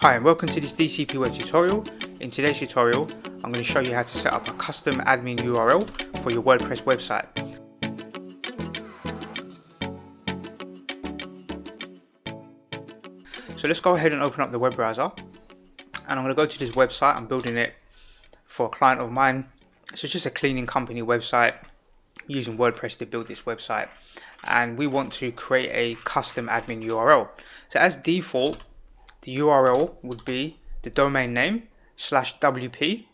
Hi and welcome to this DCP web tutorial. In today's tutorial, I'm going to show you how to set up a custom admin URL for your WordPress website. So let's go ahead and open up the web browser, and I'm going to go to this website. I'm building it for a client of mine. So it's just a cleaning company website using WordPress to build this website, and we want to create a custom admin URL. So as default, the URL would be the domain name /WP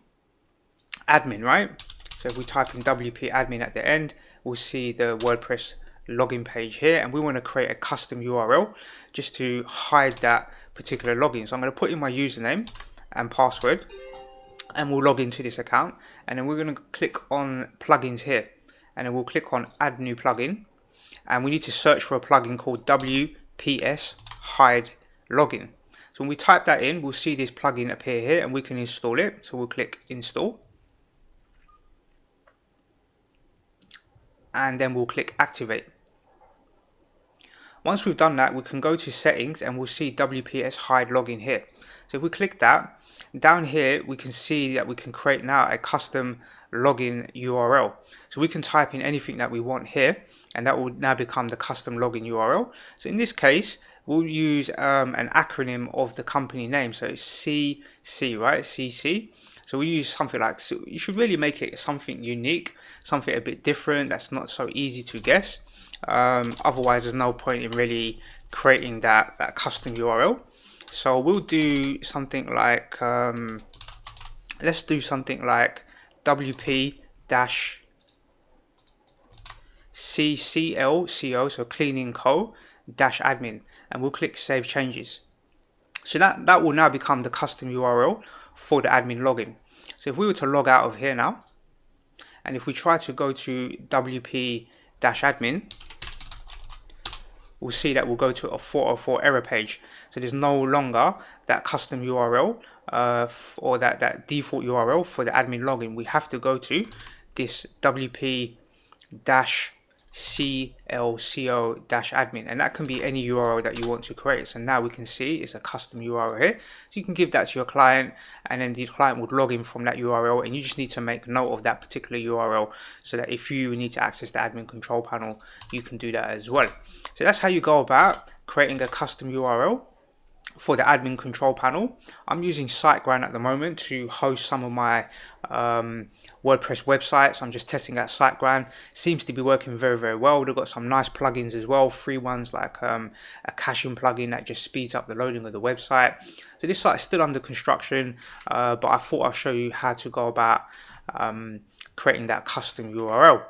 admin, right? So if we type in WP admin at the end, we'll see the WordPress login page here, and we want to create a custom URL just to hide that particular login. So I'm going to put in my username and password, and we'll log into this account, and then we're going to click on plugins here, and then we'll click on add new plugin, and we need to search for a plugin called WPS hide login. So when we type that in, we'll see this plugin appear here, and we can install it. So we'll click install, and then we'll click activate. Once we've done that, we can go to settings, and we'll see WPS hide login here. So if we click that, down here we can see that we can create now a custom login URL. So we can type in anything that we want here, and that will now become the custom login URL. So in this case, we'll use an acronym of the company name. So it's CC, right? CC. So we use something like, so you should really make it something unique, something a bit different that's not so easy to guess. Otherwise, there's no point in really creating that custom URL. So we'll do something like, let's do something like WP-CCLCO, so cleaning co-admin, and we'll click save changes. So that will now become the custom URL for the admin login. So if we were to log out of here now, and if we try to go to WP-admin, we'll see that we'll go to a 404 error page. So there's no longer that custom URL or that default URL for the admin login. We have to go to this WP-CLCO-admin, and that can be any URL that you want to create. So now we can see it's a custom URL here. So you can give that to your client, and then the client would log in from that URL, and you just need to make note of that particular URL so that if you need to access the admin control panel, you can do that as well. So that's how you go about creating a custom URL for the admin control panel. I'm using SiteGround at the moment to host some of my WordPress websites. I'm just testing out SiteGround. Seems to be working very, very well. They've got some nice plugins as well, free ones like a caching plugin that just speeds up the loading of the website. So this site is still under construction, but I thought I'll show you how to go about creating that custom URL.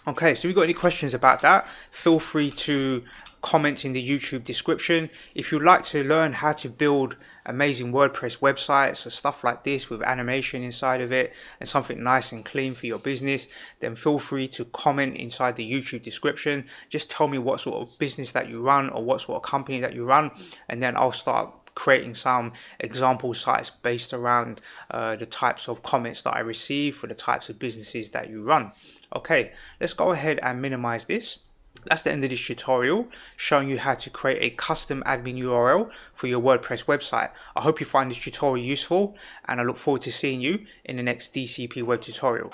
Okay, so if you've got any questions about that, feel free to comment in the YouTube description. If you'd like to learn how to build amazing WordPress websites or stuff like this with animation inside of it and something nice and clean for your business, then feel free to comment inside the YouTube description. Just tell me what sort of business that you run or what sort of company that you run, and then I'll start creating some example sites based around the types of comments that I receive for the types of businesses that you run. Okay, let's go ahead and minimize this. That's the end of this tutorial, showing you how to create a custom admin URL for your WordPress website. I hope you find this tutorial useful, and I look forward to seeing you in the next DCP web tutorial.